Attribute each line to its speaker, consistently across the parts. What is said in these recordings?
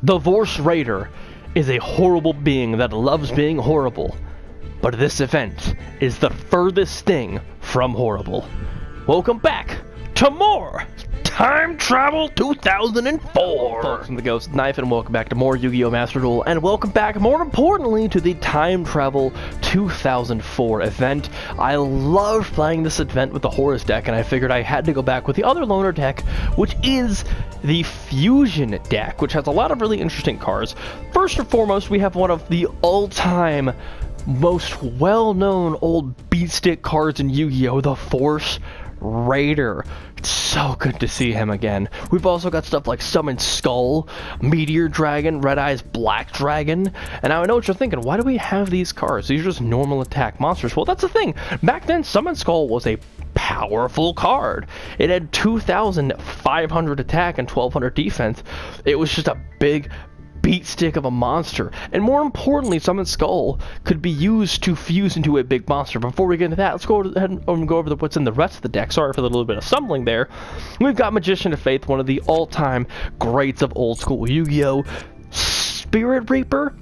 Speaker 1: The Vorse Raider is a horrible being that loves being horrible, but this event is the furthest thing from horrible. Welcome back to more Time Travel 2004! Folks, I'm the Ghost Knife, and welcome back to more Yu-Gi-Oh! Master Duel, and welcome back, more importantly, to the Time Travel 2004 event. I loved playing this event with the Horus deck, and I figured I had to go back with the other loner deck, which is the Fusion deck, which has a lot of really interesting cards. First and foremost, we have one of the all-time most well-known old beatstick cards in Yu-Gi-Oh! The Vorse Raider. It's so good to see him again. We've also got stuff like Summon Skull, Meteor Dragon, Red Eyes Black Dragon, and now I know what you're thinking, why do we have these cards? These are just normal attack monsters. Well, that's the thing. Back then, Summon Skull was a powerful card. It had 2,500 attack and 1,200 defense. It was just a big beat stick of a monster, and more importantly, Summon Skull could be used to fuse into a big monster. Before we get into that, let's go ahead and go over what's in the rest of the deck. Sorry for the little bit of stumbling there. We've got Magician of Faith, one of the all-time greats of old school Yu-Gi-Oh! Spirit Reaper,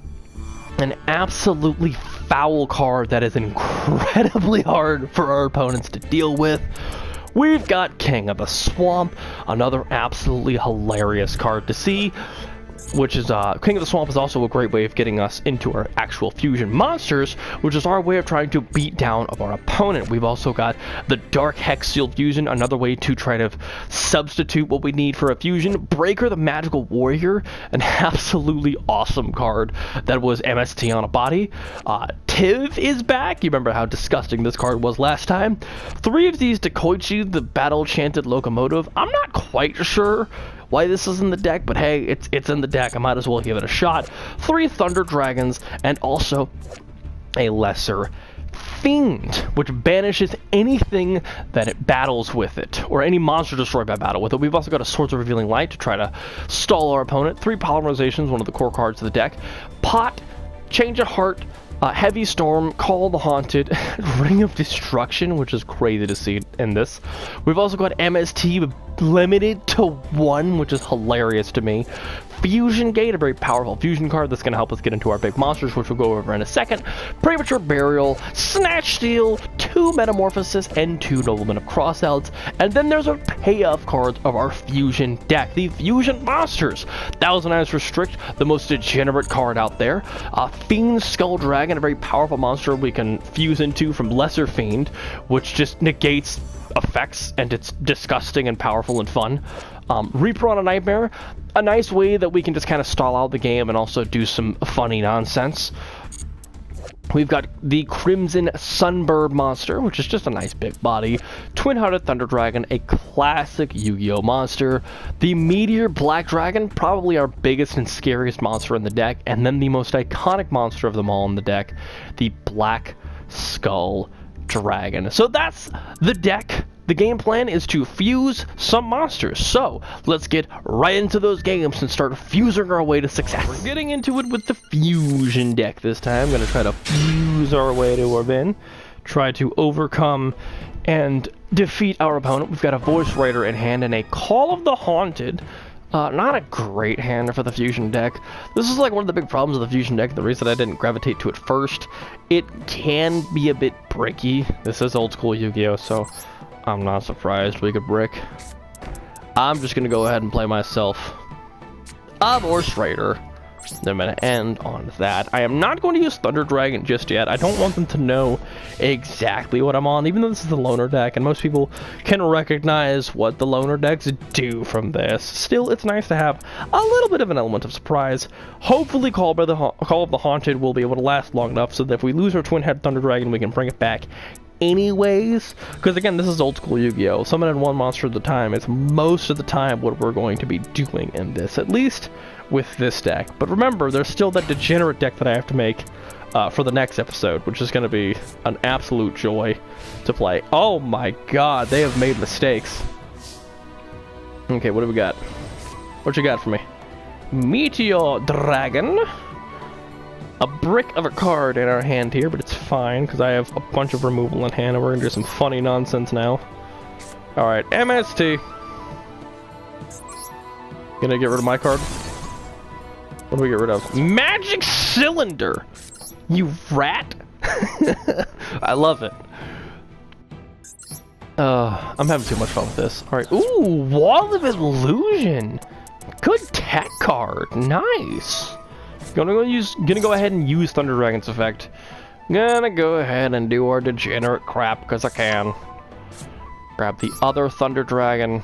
Speaker 1: an absolutely foul card that is incredibly hard for our opponents to deal with. We've got King of the Swamp, another absolutely hilarious card to see, which is King of the Swamp is also a great way of getting us into our actual fusion monsters, which is our way of trying to beat down of our opponent. We've also got the Dark Hex Sealed Fusion, another way to try to substitute what we need for a fusion. Breaker the Magical Warrior, an absolutely awesome card that was MST on a body. Tiv is back. You remember how disgusting this card was last time. 3 of these Dekoichi, the Battle Chanted Locomotive. I'm not quite sure why this is in the deck, but hey, it's in the deck. I might as well give it a shot. 3 Thunder Dragons, and also a Lesser Fiend, which banishes anything that it battles with it, or any monster destroyed by battle with it. We've also got a Swords of Revealing Light to try to stall our opponent. 3 Polymerizations, one of the core cards of the deck. Pot, Change of Heart, Heavy Storm, Call the Haunted, Ring of Destruction, which is crazy to see in this. We've also got MST limited to 1, which is hilarious to me. Fusion Gate, a very powerful fusion card that's going to help us get into our big monsters, which we'll go over in a second. Premature Burial, Snatch Steal, 2 Metamorphosis, and 2 Noblemen of Crossouts. And then there's our payoff cards of our fusion deck, the Fusion Monsters. Thousand Eyes Restrict, the most degenerate card out there. Fiend Skull Dragon, a very powerful monster we can fuse into from Lesser Fiend, which just negates effects, and it's disgusting and powerful and fun. Reaper on a Nightmare, a nice way that we can just kind of stall out the game and also do some funny nonsense. We've got the Crimson Sunbird monster, which is just a nice big body. Twin-Hearted Thunder Dragon, a classic Yu-Gi-Oh! Monster. The Meteor Black Dragon, probably our biggest and scariest monster in the deck. And then the most iconic monster of them all in the deck, the Black Skull Dragon. So that's the deck. The game plan is to fuse some monsters, so let's get right into those games and start fusing our way to success. We're getting into it with the Fusion deck this time. I'm going to try to fuse our way to our bin, try to overcome and defeat our opponent. We've got a Vorse Raider in hand and a Call of the Haunted. Not a great hand for the Fusion deck. This is like one of the big problems of the Fusion deck, the reason I didn't gravitate to it first. It can be a bit bricky. This is old school Yu-Gi-Oh! So I'm not surprised we could brick. I'm just gonna go ahead and play myself a Vorse Raider. Then I'm gonna end on that. I am not going to use Thunder Dragon just yet. I don't want them to know exactly what I'm on, even though this is the loner deck, and most people can recognize what the loner decks do from this. Still, it's nice to have a little bit of an element of surprise. Hopefully, Call of the Haunted will be able to last long enough so that if we lose our Twin-Head Thunder Dragon, we can bring it back anyways, because again, this is old school Yu-Gi-Oh! Summon 1 monster at a time is most of the time what we're going to be doing in this, at least with this deck. But remember, there's still that degenerate deck that I have to make for the next episode, which is going to be an absolute joy to play. Oh my god, they have made mistakes. Okay, what do we got? What you got for me? Meteor Dragon. A brick of a card in our hand here, but it's fine because I have a bunch of removal in hand and we're gonna do some funny nonsense now. Alright, MST. Gonna get rid of my card. What do we get rid of? Magic Cylinder! You rat! I love it. I'm having too much fun with this. Alright. Ooh, Wall of Illusion! Good tech card. Nice. Gonna go ahead and use Thunder Dragon's effect. Gonna go ahead and do our degenerate crap because I can. Grab the other Thunder Dragon.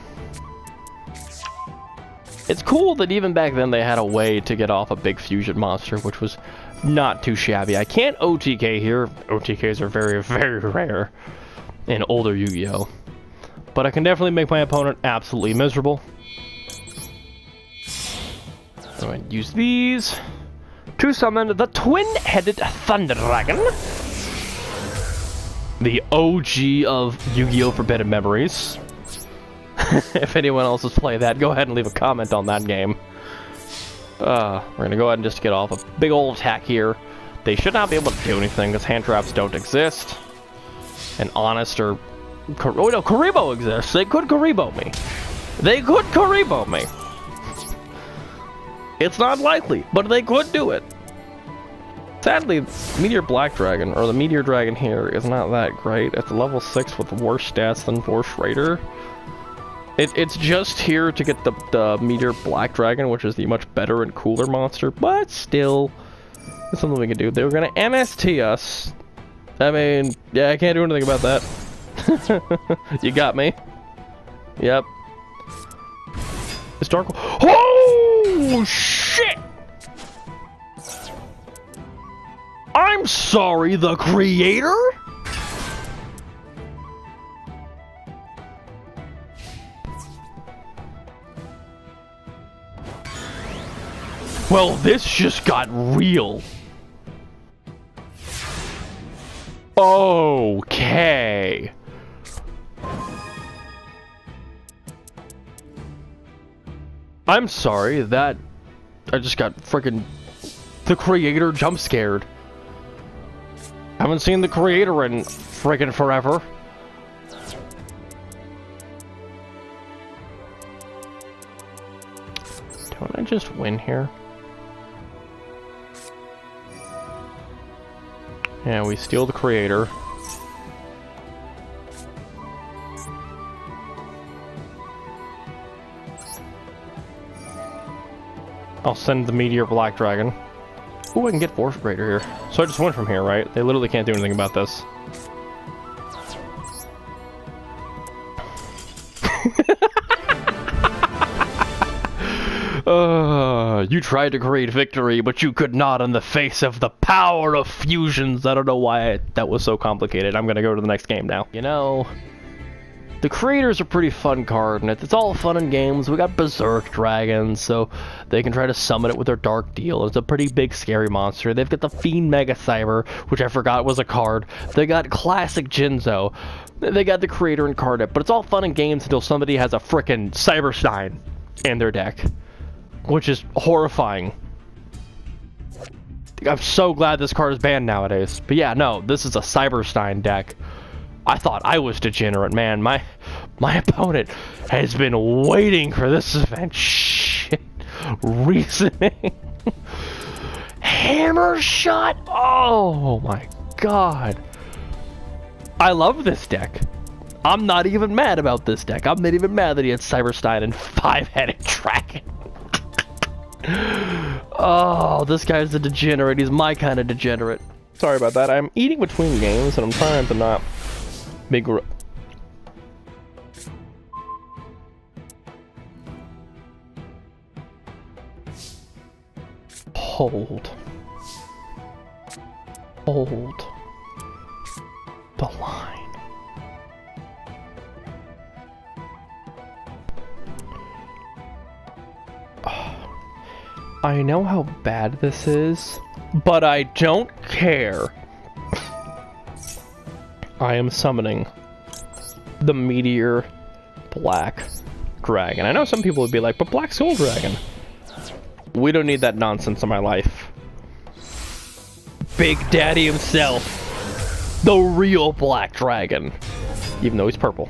Speaker 1: It's cool that even back then they had a way to get off a big fusion monster, which was not too shabby. I can't OTK here. OTKs are very, very rare in older Yu-Gi-Oh! But I can definitely make my opponent absolutely miserable. I'm going to use these to summon the twin-headed Thunder Dragon. The OG of Yu-Gi-Oh! Forbidden Memories. If anyone else has played that, go ahead and leave a comment on that game. We're going to go ahead and just get off a big old attack here. They should not be able to do anything because hand traps don't exist. And Honest or... Oh no, Karibo exists. They could Karibo me. They could Karibo me. It's not likely, but they could do it. Sadly, Meteor Black Dragon, or the Meteor Dragon here, is not that great. It's a level 6 with worse stats than Force Raider. It's just here to get the Meteor Black Dragon, which is the much better and cooler monster, but still, it's something we can do. They were going to MST us. I mean, yeah, I can't do anything about that. You got me. Yep. It's dark. Oh, shit! I'm sorry, the creator? Well, this just got real. Okay. I'm sorry, that... I just got freaking... The creator jump scared. Haven't seen the creator in freaking forever. Don't I just win here? Yeah, we steal the creator. I'll send the Meteor Black Dragon. Ooh, I can get Force Raider here. So I just went from here, right? They literally can't do anything about this. You tried to create victory, but you could not in the face of the power of fusions. I don't know why that was so complicated. I'm gonna go to the next game now. You know, the creator's a pretty fun card, and it's all fun and games. We got Berserk Dragons, so they can try to summon it with their Dark Deal. It's a pretty big, scary monster. They've got the Fiend Mega Cyber, which I forgot was a card. They got Classic Jinzo. They got the creator incarnate, but it's all fun and games until somebody has a frickin' Cyberstein in their deck, which is horrifying. I'm so glad this card is banned nowadays. But yeah, no, this is a Cyberstein deck. I thought I was degenerate, man. My opponent has been waiting for this event. Shit. Reasoning. Hammer shot. Oh my god. I love this deck. I'm not even mad about this deck. I'm not even mad that he had Cyberstein and 5-headed dragon. Oh, this guy's a degenerate. He's my kind of degenerate. Sorry about that. I'm eating between games and I'm trying to not make... Hold the line. I know how bad this is, but I don't care. I am summoning the Meteor Black Dragon. I know some people would be like, but Black Soul Dragon. We don't need that nonsense in my life. Big Daddy himself. The real Black Dragon. Even though he's purple.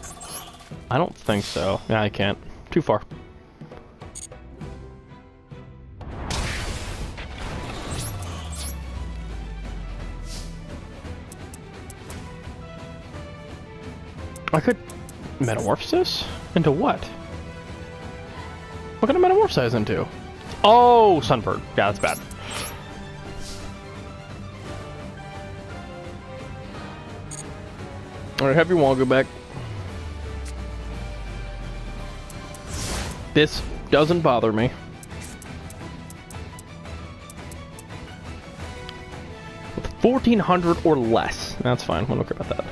Speaker 1: I don't think so. Yeah, I can't. Too far. I could metamorphosis? Into what? What can I metamorphosize into? Oh, Sunbird. Yeah, that's bad. Alright, have your wall go back. This doesn't bother me. With 1400 or less. That's fine. We'll look about that.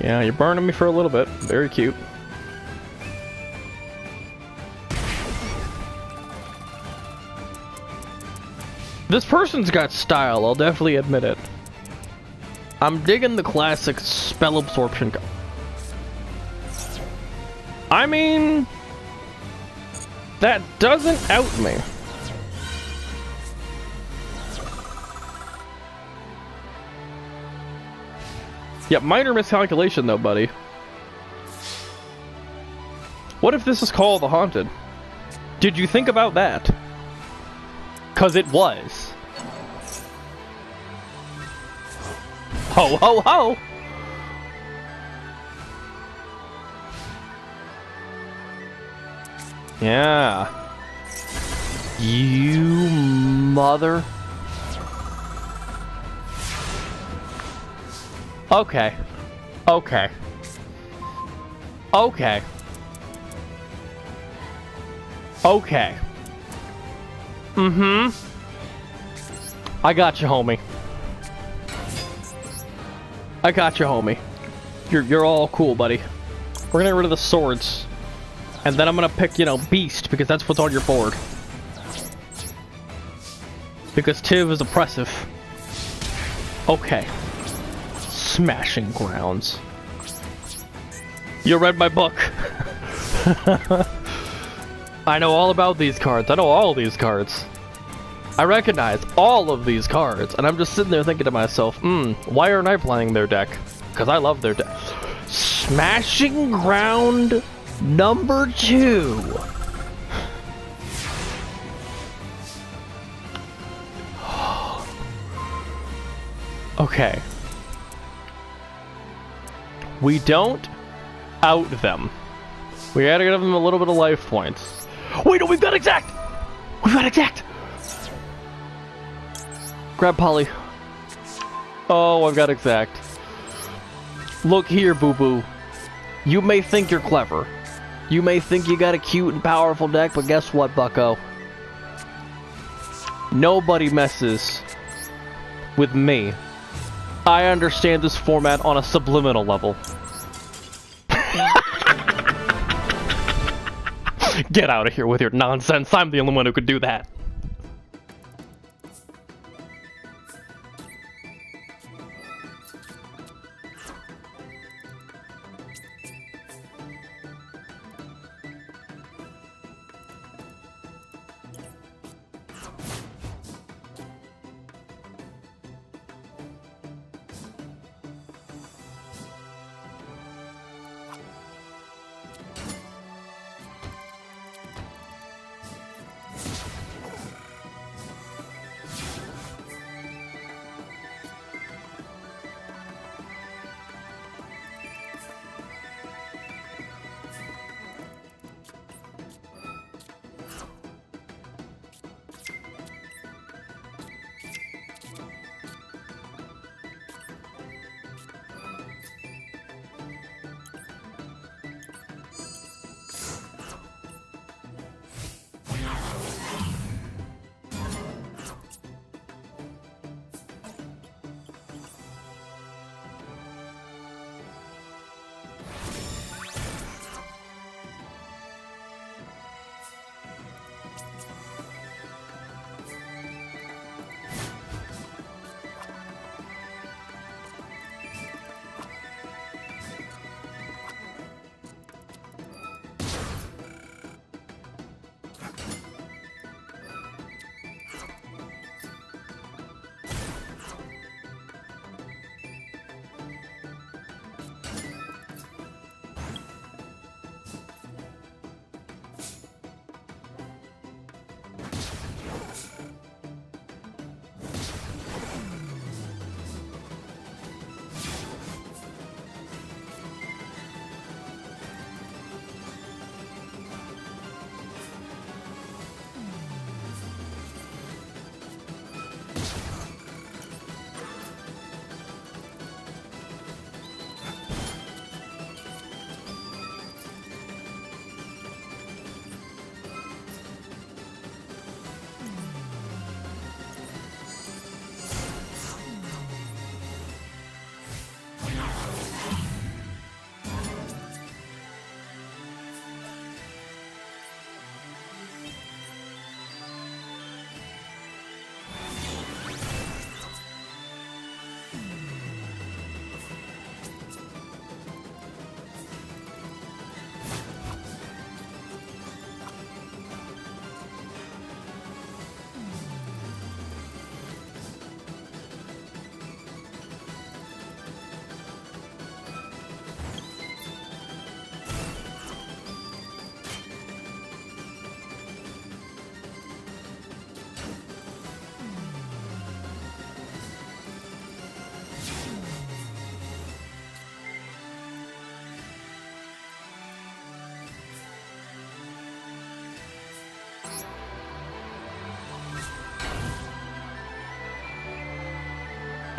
Speaker 1: Yeah, you're burning me for a little bit. Very cute. This person's got style, I'll definitely admit it. I'm digging the classic spell absorption. I mean, that doesn't out me. Yeah, minor miscalculation though, buddy. What if this is called the Haunted? Did you think about that? 'Cause it was. Ho ho ho! Yeah. You mother... Okay. Okay. Okay. Okay. Mm-hmm. I got you, homie. I got you, homie. You're all cool, buddy. We're gonna get rid of the swords. And then I'm gonna pick, you know, Beast, because that's what's on your board. Because Tiv is oppressive. Okay. Smashing Grounds. You read my book. I know all about these cards. I know all these cards. I recognize all of these cards. And I'm just sitting there thinking to myself, why aren't I playing their deck? Because I love their deck. Smashing Ground number 2. Okay. We don't out them. We gotta give them a little bit of life points. Wait, no, we've got exact! We've got exact! Grab Polly. Oh, I've got exact. Look here, boo-boo. You may think you're clever. You may think you got a cute and powerful deck, but guess what, bucko? Nobody messes with me. I understand this format on a subliminal level. Get out of here with your nonsense. I'm the only one who could do that.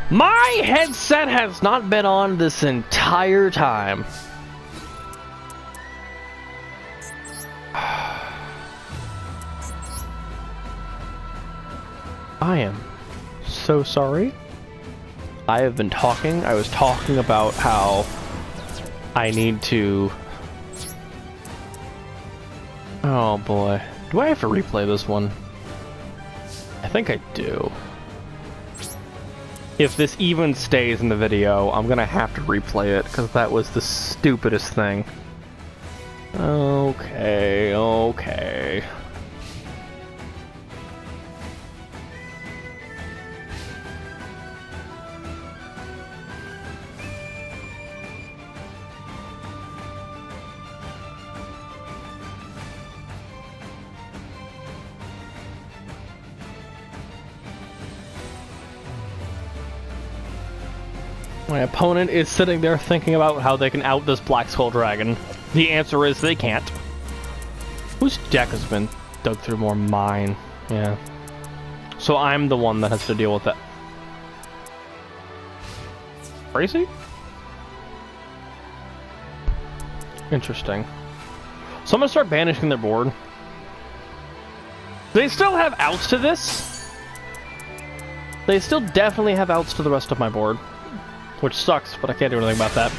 Speaker 1: My headset has not been on this entire time. I am so sorry. I have been talking. I was talking about how I need to... Oh boy. Do I have to replay this one? I think I do. If this even stays in the video, I'm gonna have to replay it, because that was the stupidest thing. Okay, okay. My opponent is sitting there thinking about how they can out this Black Skull Dragon. The answer is they can't. Whose deck has been dug through more? Mine. Yeah. So I'm the one that has to deal with that. Crazy? Interesting. So I'm gonna start banishing their board. They still have outs to this. They still definitely have outs to the rest of my board. Which sucks, but I can't do anything about that.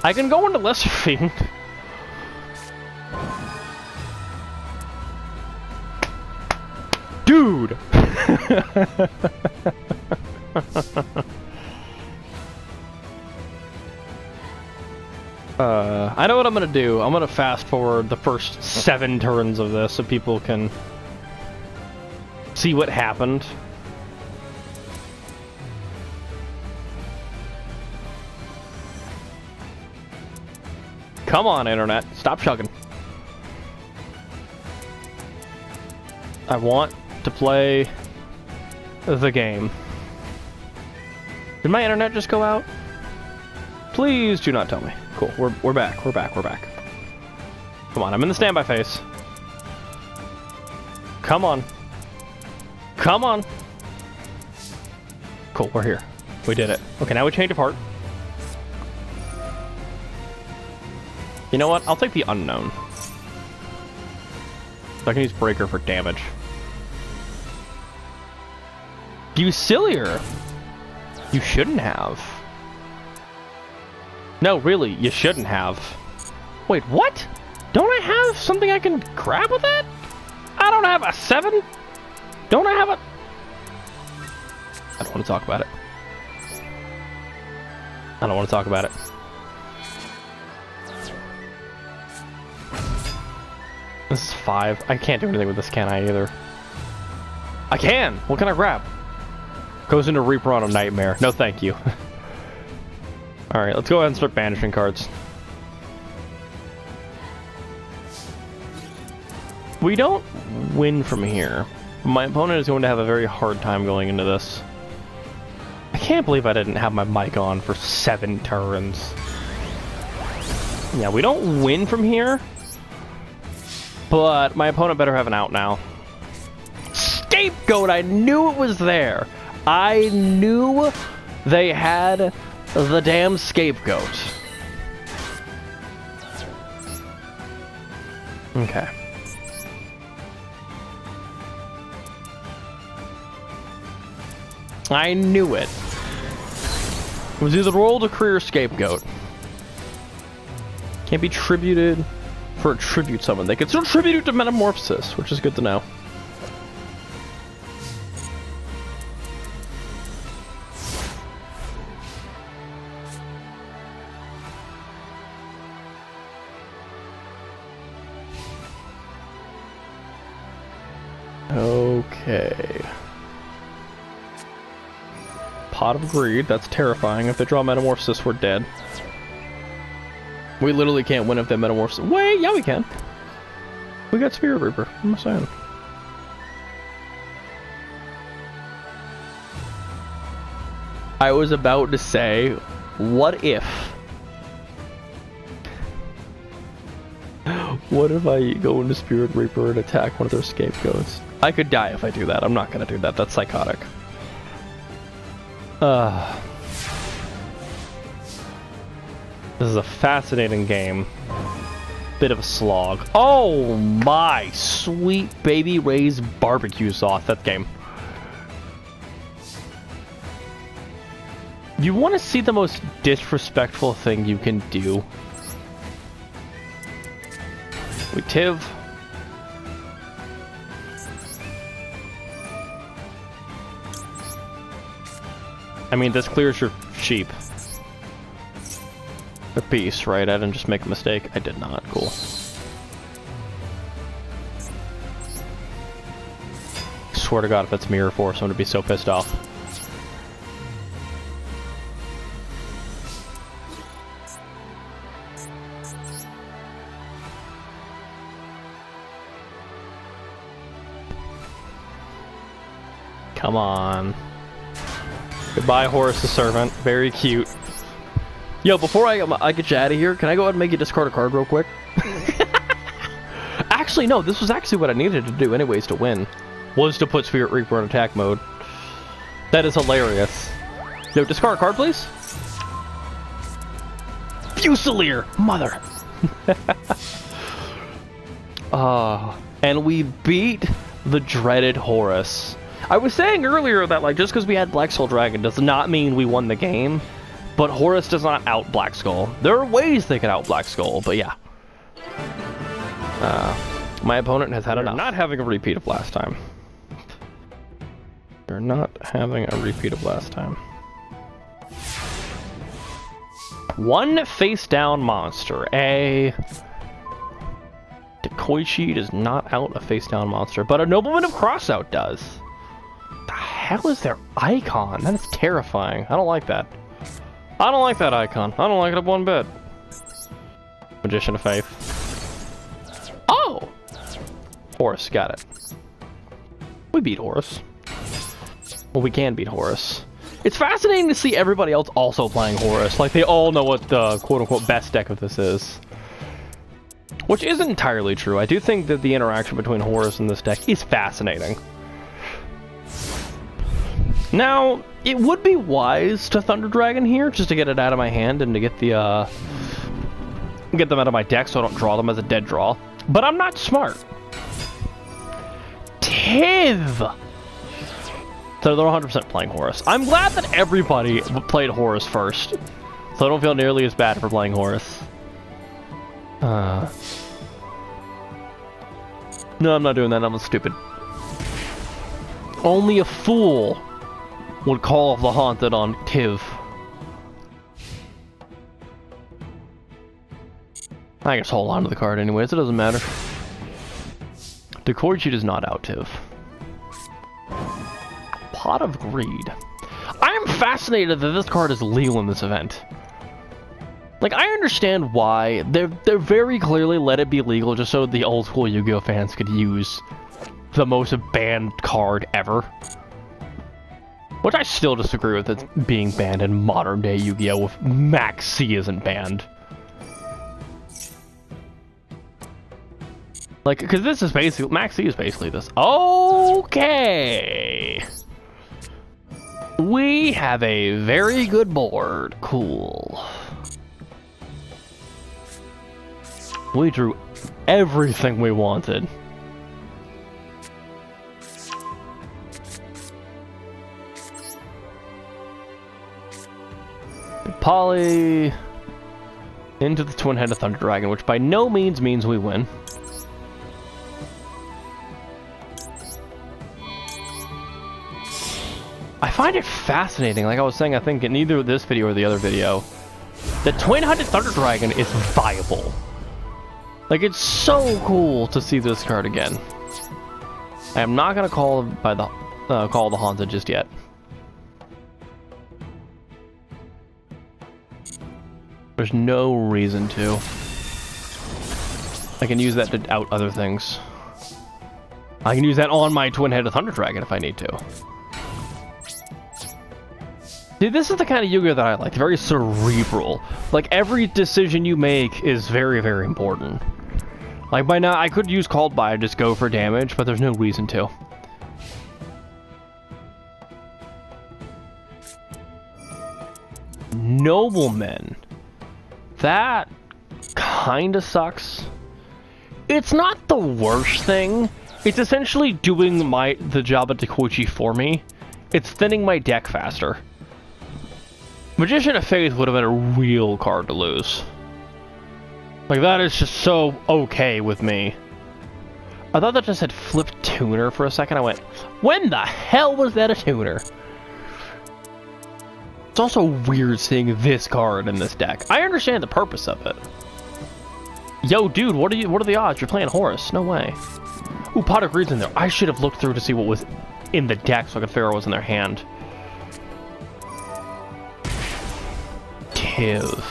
Speaker 1: I can go into Lesser Fiend. Dude! I know what I'm gonna do. I'm gonna fast forward the first 7 turns of this so people can see what happened. Come on, internet. Stop chugging. I want to play the game. Did my internet just go out? Please do not tell me. Cool. We're back. We're back. We're back. Come on. I'm in the standby phase. Come on. Come on. Cool. We're here. We did it. Okay, now we change of heart. You know what? I'll take the unknown. I can use Breaker for damage. You sillier! You shouldn't have. No, really, you shouldn't have. Wait, what? Don't I have something I can grab with that? I don't have a 7? Don't I have a... I don't want to talk about it. I don't want to talk about it. This is 5. I can't do anything with this, can I, either? I can! What can I grab? Goes into Reaper on a Nightmare. No, thank you. Alright, let's go ahead and start banishing cards. We don't win from here. My opponent is going to have a very hard time going into this. I can't believe I didn't have my mic on for 7 turns. Yeah, we don't win from here. But my opponent better have an out now. Scapegoat! I knew it was there. I knew they had the damn scapegoat. Okay. I knew it. It was either Royal Decree or Scapegoat. Can't be tributed for a tribute summon. They can still tribute it to Metamorphosis, which is good to know. Okay. Pot of Greed, that's terrifying. If they draw Metamorphosis, we're dead. We literally can't win if they Metamorphosis. Wait, yeah we can. We got Spirit Reaper, I'm saying. I was about to say, what if? What if I go into Spirit Reaper and attack one of their scapegoats? I could die if I do that. I'm not gonna do that. That's psychotic. This is a fascinating game. Bit of a slog. Oh my sweet baby Ray's barbecue sauce. That game. You want to see the most disrespectful thing you can do? We Tiv. I mean, this clears your sheep. A piece, right? I didn't just make a mistake. I did not. Cool. Swear to God, if it's Mirror Force, I'm gonna be so pissed off. Come on. Goodbye, Horus the Servant. Very cute. Yo, before I get you out of here, can I go ahead and make you discard a card real quick? Actually, no, this was actually what I needed to do anyways to win. Was to put Spirit Reaper in attack mode. That is hilarious. Yo, discard a card, please. Fusilier! Mother! And we beat the dreaded Horus. I was saying earlier that, like, just because we had Black Soul Dragon does not mean we won the game. But Horus does not out Black Skull. There are ways they can out Black Skull, but yeah. My opponent has had enough. Not having a repeat of last time. They're not having a repeat of last time. One face-down monster. Dekoichi does not out a face-down monster, but a Nobleman of Crossout does. The hell is their icon? That is terrifying. I don't like that. I don't like that icon. I don't like it one bit. Magician of Faith. Oh! Horus, got it. We beat Horus. Well, we can beat Horus. It's fascinating to see everybody else also playing Horus. Like, they all know what the quote-unquote best deck of this is. Which isn't entirely true. I do think that the interaction between Horus and this deck is fascinating. Now, it would be wise to Thunder Dragon here, just to get it out of my hand and to get the, get them out of my deck so I don't draw them as a dead draw. But I'm not smart. Tiv! So they're 100% playing Horus. I'm glad that everybody played Horus first, so I don't feel nearly as bad for playing Horus. No, I'm not doing that. I'm stupid. Only a fool would call the Haunted on Tiv. I can just hold on to the card anyways, it doesn't matter. Dekoichi does not out Tiv. Pot of Greed. I am fascinated that this card is legal in this event. Like, I understand why. They're very clearly let it be legal just so the old school Yu-Gi-Oh fans could use the most banned card ever. Which I still disagree with it being banned in modern day Yu-Gi-Oh! If Max C isn't banned. Like, because this is basically, Max C is basically this. Okay! We have a very good board. Cool. We drew everything we wanted. Poly into the twin-headed Thunder Dragon, which by no means we win. I find it fascinating, like I was saying, I think in either this video or the other video, the twin-headed Thunder Dragon is viable. Like, it's so cool to see this card again. I am not gonna call the Haunted just yet. There's no reason to. I can use that to out other things. I can use that on my twin-headed Thunder Dragon if I need to. See, this is the kind of Yu-Gi-Oh that I like. Very cerebral. Like, every decision you make is very, very important. Like, by now, I could use Called By and just go for damage, but there's no reason to. Nobleman. That kinda sucks. It's not the worst thing. It's essentially doing the job of Takuchi for me. It's thinning my deck faster. Magician of Faith would have been a real card to lose. Like, that is just so okay with me. I thought that just had flipped tuner for a second. I went, when the hell was that a tuner? It's also weird seeing this card in this deck. I understand the purpose of it. Yo, dude, what are the odds? You're playing Horus. No way. Ooh, Pot of Greed's in there. I should have looked through to see what was in the deck so I could figure out what was in their hand. Tiv.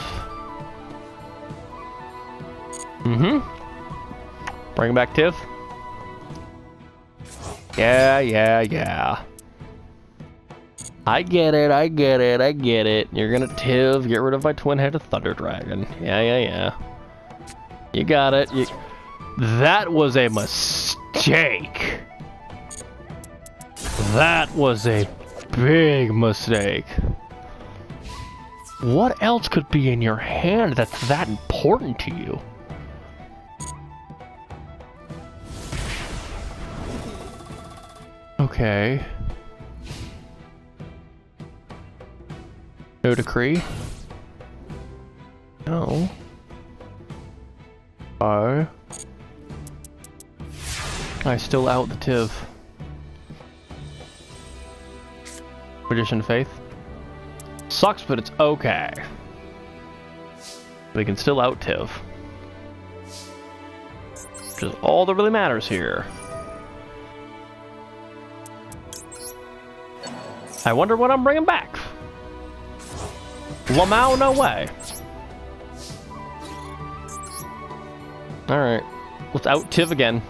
Speaker 1: Bring back Tiv. Yeah. I get it. You're gonna Tiv, get rid of my twin-headed Thunder Dragon. Yeah. You got it. That was a mistake. That was a big mistake. What else could be in your hand that's that important to you? Okay. No decree? No. Oh. I still out the Tiv. Magician Faith. Sucks, but it's okay. We can still out Tiv. Which is all that really matters here. I wonder what I'm bringing back. Lamau, no way. Alright. Let's out Tiv again.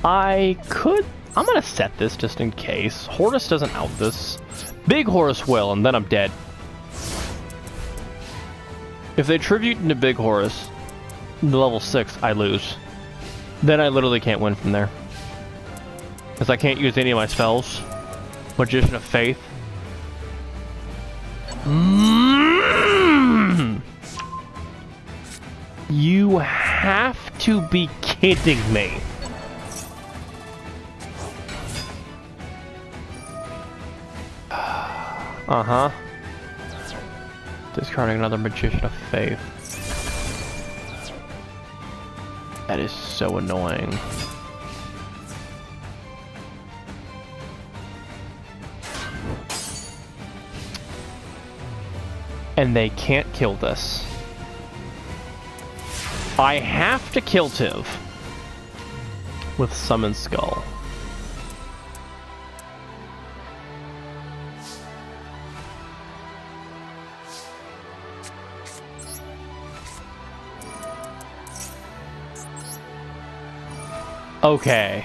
Speaker 1: I'm gonna set this just in case. Horus doesn't out this. Big Horus will, and then I'm dead. If they tribute into Big Horus, level 6, I lose. Then I literally can't win from there. Because I can't use any of my spells. Magician of Faith. You have to be kidding me. Uh-huh. Discarding another Magician of Faith. That is so annoying. And they can't kill this. I have to kill Tiv with Summon Skull. Okay.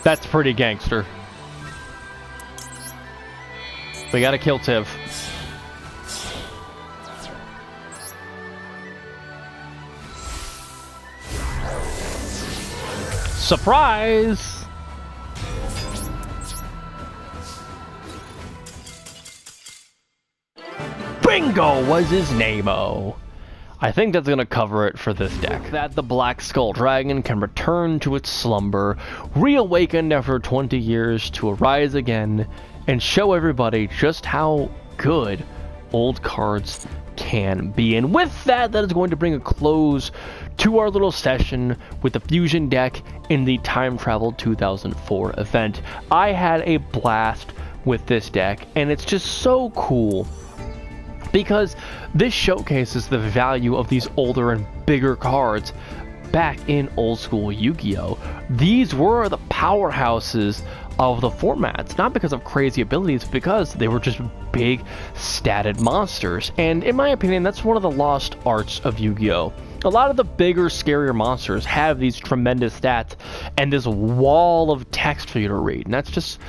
Speaker 1: That's pretty gangster. We gotta kill Tiv. Surprise! Bingo was his name-o. I think that's gonna cover it for this deck. That the Black Skull Dragon can return to its slumber, reawakened after 20 years to arise again, and show everybody just how good old cards can be. And with that, that is going to bring a close to our little session with the Fusion deck in the Time Travel 2004 event. I had a blast with this deck, and it's just so cool because this showcases the value of these older and bigger cards back in old school Yu-Gi-Oh! These were the powerhouses of the formats, not because of crazy abilities, because they were just big statted monsters. And in my opinion, that's one of the lost arts of Yu-Gi-Oh! A lot of the bigger, scarier monsters have these tremendous stats and this wall of text for you to read, and that's just,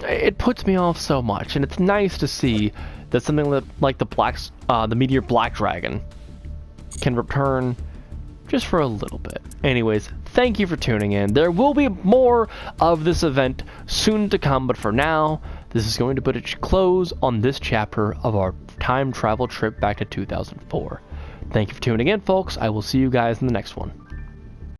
Speaker 1: it puts me off so much. And it's nice to see that something like the Meteor Black Dragon can return just for a little bit. Anyways, thank you for tuning in. There will be more of this event soon to come, but for now, this is going to put a close on this chapter of our time travel trip back to 2004. Thank you for tuning in, folks. I will see you guys in the next one.